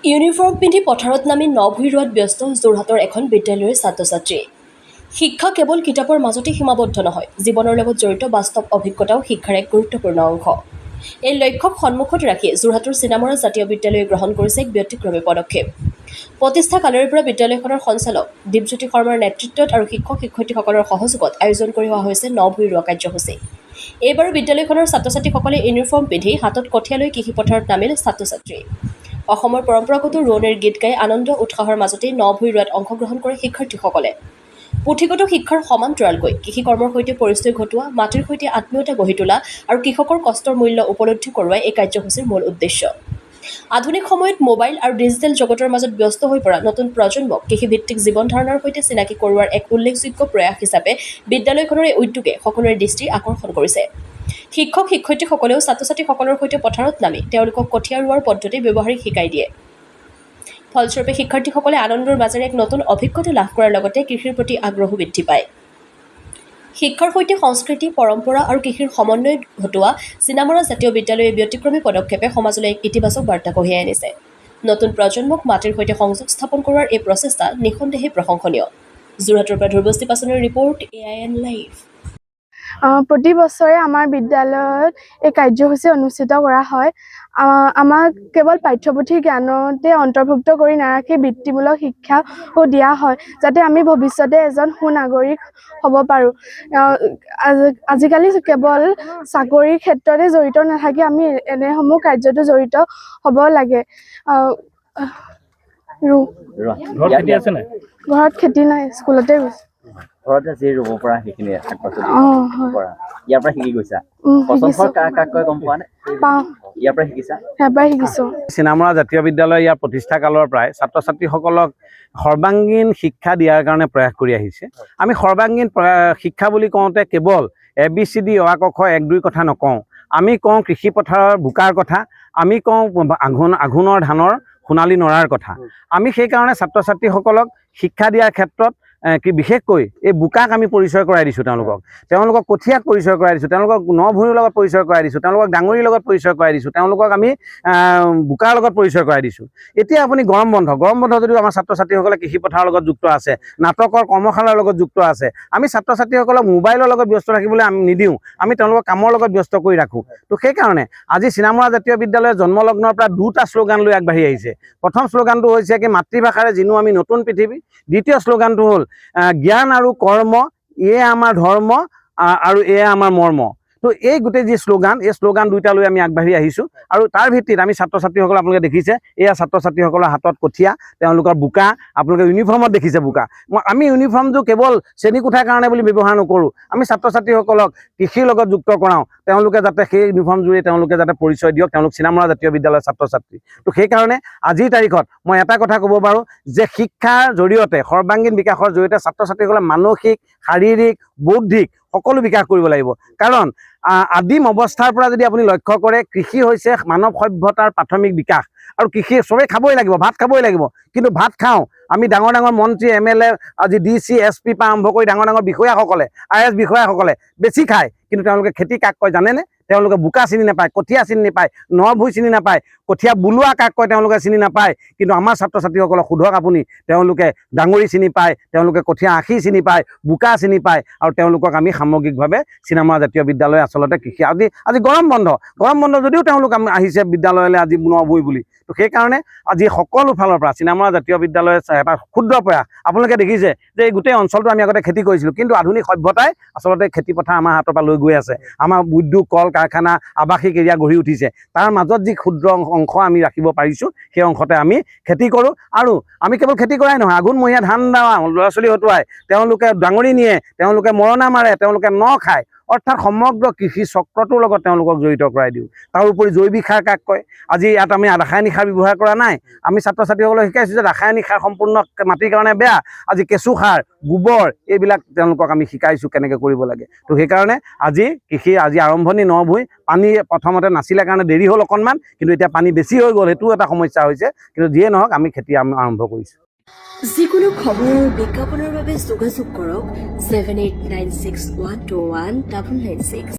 Uniform পিন্ধি পথাৰত নামি ন-ভূঁই ৰোৱাত ব্যস্ত যোৰহাটৰ এখন বিদ্যালয়ৰ ছাত্ৰ-ছাত্ৰী। শিক্ষা কেৱল কিতাপৰ মাজতে সীমাবদ্ধ নহয়, জীৱনৰ লগত জড়িত বাস্তৱ অভিজ্ঞতাও শিক্ষাৰ এক গুৰুত্বপূৰ্ণ অংশ। এই লক্ষ্যক সন্মুখত ৰাখি যোৰহাটৰ চিনামৰা জাতীয় বিদ্যালয়ে গ্ৰহণ কৰিছে এক ব্যতিক্ৰমী পদক্ষেপ। প্ৰতিষ্ঠা কালৰে পৰা বিদ্যালয়খনৰ সঞ্চালক দীপজ্যোতি শৰ্মাৰ নেতৃত্বত আৰু শিক্ষক-শিক্ষয়িত্ৰীসকলৰ সহযোগত আয়োজন কৰি অহা হৈছে ন-ভূঁই ৰোৱা কাৰ্যসূচী। এইবাৰো বিদ্যালয়খনৰ ছাত্ৰ-ছাত্ৰীসকলে ইউনিফৰ্ম পিন্ধি হাতত কঠীয়া লৈ কৃষিপথাৰত নামিল ছাত্ৰ-ছাত্ৰী। অসমৰ পৰম্পৰাগত ৰোৱনীৰ গীত গাই আনন্দ উৎসাহৰ মাজতেই ন-ভূঁই ৰোৱাত অংশগ্ৰহণ কৰে শিক্ষাৰ্থীসকলে। পুথিগত শিক্ষাৰ সমান্তৰালকৈ কৃষি কৰ্মৰ সৈতে পৰিচয় ঘটোৱা, মাটিৰ সৈতে আত্মীয়তা গঢ়ি তোলা আৰু কৃষকৰ কষ্টৰ মূল্য উপলব্ধি কৰোৱাই এই কাৰ্যসূচীৰ মূল উদ্দেশ্য। আধুনিক সময়ত মোবাইল আৰু ডিজিটেল জগতৰ মাজত ব্যস্ত হৈ পৰা নতুন প্ৰজন্মক কৃষিভিত্তিক জীৱন ধাৰণৰ সৈতে চিনাকি কৰোৱাৰ এক উল্লেখযোগ্য প্ৰয়াস হিচাপে বিদ্যালয়খনৰ এই উদ্যোগে সকলোৰে দৃষ্টি আকৰ্ষণ কৰিছে। শিক্ষক-শিক্ষয়িত্ৰীসকলেও ছাত্ৰ-ছাত্ৰীসকলৰ সৈতে পথাৰত নামি তেওঁলোকক কঠীয়া ৰোৱাৰ পদ্ধতি ব্যৱহাৰিক শিকাই দিয়ে। ফলস্বৰূপে শিক্ষাৰ্থীসকলে আনন্দৰ মাজেৰে এক নতুন অভিজ্ঞতা লাভ কৰাৰ লগতে কৃষিৰ প্ৰতি আগ্ৰহো বৃদ্ধি পায়। শিক্ষাৰ সৈতে সংস্কৃতি, পৰম্পৰা আৰু কৃষিৰ সমন্বয় ঘটোৱা চিনামৰা জাতীয় বিদ্যালয়ে ব্যতিক্ৰমী পদক্ষেপে সমাজলৈ এক ইতিবাচক বাৰ্তা কঢ়িয়াই আনিছে। নতুন প্ৰজন্মক মাটিৰ সৈতে সংযোগ স্থাপন কৰোৱাৰ এই প্ৰচেষ্টা নিঃসন্দেহে প্ৰশংসনীয়। যোৰহাটৰ পৰা ধ্ৰুৱশ্ৰী পাছনিৰ ৰিপৰ্ট, AIN লাইভ। প্ৰতি বছৰে আমাৰ বিদ্যালয়ত এই কাৰ্যসূচী অনুষ্ঠিত কৰা হয়। আমাক কেৱল পাঠ্যপুথিৰ জ্ঞানতে অন্তৰ্ভুক্ত কৰি নাৰাখি বৃত্তিমূলক শিক্ষাও দিয়া হয়, যাতে আমি ভৱিষ্যতে এজন সুনাগৰিক হ'ব পাৰোঁ। আজিকালি কেৱল চাকৰিৰ ক্ষেত্ৰতে জড়িত নাথাকি আমি এনেসমূহ কাৰ্যতো জড়িত হ'ব লাগে। ঘৰত খেতি নাই, স্কুলতে গৈছে। ঘৰতে যি ৰুব পৰা সেইখিনি শাক-পাচলি কৰা। ইয়াৰ পৰা শিকি গৈছা? পচন্দ কাক কয় গম পোৱা নে? ইয়াৰ পৰা শিকিছা? ইয়াৰ পৰা শিকিছোঁ। চিনামৰা জাতীয় বিদ্যালয় ইয়াৰ প্ৰতিষ্ঠা কালৰ পৰাই ছাত্ৰ-ছাত্ৰীসকলক সৰ্বাংগীন শিক্ষা দিয়াৰ কাৰণে প্ৰয়াস কৰি আহিছে। আমি সৰ্বাংগীন শিক্ষা বুলি কওঁতে কেৱল ABCD অ, ক, খ, 1, 2 কথা নকওঁ। আমি কওঁ কৃষি পথাৰৰ বোকাৰ কথা, আমি কওঁ আঘোণৰ ধানৰ সোণালী নৰাৰ কথা। আমি সেইকাৰণে ছাত্ৰ-ছাত্ৰীসকলক শিক্ষা দিয়াৰ ক্ষেত্ৰত বিশেষকৈ এই বোকাক আমি পৰিচয় কৰাই দিছোঁ, তেওঁলোকক কঠীয়াক পৰিচয় কৰাই দিছোঁ, তেওঁলোকক ন-ভূঁইৰ লগত পৰিচয় কৰাই দিছোঁ, তেওঁলোকক ডাঙৰিৰ লগত পৰিচয় কৰাই দিছোঁ, তেওঁলোকক আমি বোকাৰ লগত পৰিচয় কৰাই দিছোঁ। এতিয়া আপুনি গৰম বন্ধ যদিও আমাৰ ছাত্ৰ-ছাত্ৰীসকলে কৃষিপথাৰৰ লগত যুক্ত আছে, নাটকৰ কৰ্মশালাৰ লগত যুক্ত আছে। আমি ছাত্ৰ-ছাত্ৰীসকলক মোবাইলৰ লগত ব্যস্ত ৰাখিবলৈ আমি নিদিওঁ, আমি তেওঁলোকক কামৰ লগত ব্যস্ত কৰি ৰাখোঁ। তো সেইকাৰণে আজি চিনামৰা জাতীয় বিদ্যালয়ে জন্মলগ্নৰ পৰা দুটা শ্লোগান লৈ আগবাঢ়ি আহিছে। প্ৰথম শ্লোগানটো হৈছে কি মাতৃভাষাৰে জিনো আমি নতুন পৃথিৱী। দ্বিতীয় শ্লোগানটো হ'ল জ্ঞান আৰু কৰ্ম, এয়ে আমাৰ ধৰ্ম আৰু এয়ে আমাৰ মৰ্ম। তো এই গোটেই যি শ্লোগান, এই শ্লোগান দুইটা লৈ আমি আগবাঢ়ি আহিছোঁ। আৰু তাৰ ভিত্তিত আমি ছাত্ৰ-ছাত্ৰীসকল আপোনালোকে দেখিছে, এয়া ছাত্ৰ-ছাত্ৰীসকলৰ হাতত কঠীয়া, তেওঁলোকৰ বোকা, আপোনালোকে ইউনিফৰ্মত দেখিছে বোকা। আমি ইউনিফৰ্মটো কেৱল শ্ৰেণীকোঠাৰ কাৰণে বুলি ব্যৱহাৰ নকৰোঁ, আমি ছাত্ৰ-ছাত্ৰীসকলক কৃষিৰ লগত যুক্ত কৰাওঁ, তেওঁলোকে যাতে সেই ইউনিফৰ্মযোৰে তেওঁলোকে যাতে পৰিচয় দিয়ক, তেওঁলোক চিনামৰা জাতীয় বিদ্যালয়ৰ ছাত্ৰ-ছাত্ৰী। তো সেইকাৰণে আজিৰ তাৰিখত মই এটা কথা ক'ব পাৰোঁ যে শিক্ষাৰ জৰিয়তে, সৰ্বাংগীন বিকাশৰ জৰিয়তে ছাত্ৰ-ছাত্ৰীসকলে মানসিক, শাৰীৰিক, বৌদ্ধিক সকলো বিকাশ কৰিব লাগিব। কাৰণ আদিম অৱস্থাৰ পৰা যদি আপুনি লক্ষ্য কৰে, কৃষি হৈছে মানৱ সভ্যতাৰ প্ৰাথমিক বিকাশ। আৰু কৃষি চবেই খাবই লাগিব, ভাত খাবই লাগিব, কিন্তু ভাত খাওঁ আমি ডাঙৰ ডাঙৰ মন্ত্ৰী, MLA, আজি DC, SP পৰা আৰম্ভ কৰি ডাঙৰ ডাঙৰ বিষয়াসকলে, IAS বিষয়াসকলে বেছি খায়, কিন্তু তেওঁলোকে খেতি কাক কয় জানেনে? তেওঁলোকে বোকা চিনি নাপায়, কঠীয়া চিনি নাপায়, ন-ভূঁই চিনি নাপায়, কঠীয়া বুলোৱা কাক কয় তেওঁলোকে চিনি নাপায়। কিন্তু আমাৰ ছাত্ৰ-ছাত্ৰীসকলক সোধক আপুনি, তেওঁলোকে ডাঙৰি চিনি পায়, তেওঁলোকে কঠীয়া আখি চিনি পায়, বোকা চিনি পায়। আৰু তেওঁলোকক আমি সামগ্ৰিকভাৱে চিনামৰা জাতীয় বিদ্যালয় আচলতে কৃষি আজি গৰম বন্ধ যদিও তেওঁলোক আহিছে বিদ্যালয়লৈ আজি ন-ভূঁই বুলি। তো সেইকাৰণে আজি সকলো ফালৰ পৰা চিনামৰা জাতীয় বিদ্যালয়ে এটা ক্ষুদ্ৰ প্ৰয়াস। আপোনালোকে দেখিছে যে এই গোটেই অঞ্চলটো আমি আগতে খেতি কৰিছিলোঁ, কিন্তু আধুনিক সভ্যতাই আচলতে খেতিপথাৰ আমাৰ হাতৰ পৰা লৈ গৈ আছে। আমাৰ উদ্যোগ, কল কাৰখানা, আৱাসিক এৰিয়া গঢ়ি উঠিছে। তাৰ মাজত যি ক্ষুদ্ৰ অংশ আমি ৰাখিব পাৰিছোঁ, সেই অংশতে আমি খেতি কৰোঁ। আৰু আমি কেৱল খেতি কৰাই নহয়, আঘোণমহীয়া ধান দাওঁ, ল'ৰা-ছোৱালী হতুৱাই তেওঁলোকে ডাঙৰি নিয়ে, তেওঁলোকে মৰণা মাৰে, তেওঁলোকে ন খায়, অৰ্থাৎ সমগ্ৰ কৃষি চক্ৰটোৰ লগত তেওঁলোকক জড়িত কৰাই দিওঁ। তাৰ উপৰি জৈৱিক সাৰ কাক কয়? আজি ইয়াত আমি ৰাসায়নিক সাৰ ব্যৱহাৰ কৰা নাই। আমি ছাত্ৰ-ছাত্ৰীসকলক শিকাইছোঁ যে ৰাসায়নিক সাৰ সম্পূৰ্ণ মাটিৰ কাৰণে বেয়া। আজি কেঁচু সাৰ, গোবৰ, এইবিলাক তেওঁলোকক আমি শিকাইছোঁ কেনেকৈ কৰিব লাগে। তো সেইকাৰণে আজি কৃষি আৰম্ভণি ন-ভূঁই। পানী প্ৰথমতে নাছিলে কাৰণে দেৰি হ'ল অকণমান, কিন্তু এতিয়া পানী বেছি হৈ গ'ল, সেইটোও এটা সমস্যা হৈছে। কিন্তু যিয়ে নহওক আমি খেতি আৰম্ভ কৰিছোঁ। যিকোনো খবৰ বিজ্ঞাপনৰ বাবে যোগাযোগ কৰক 7896121996।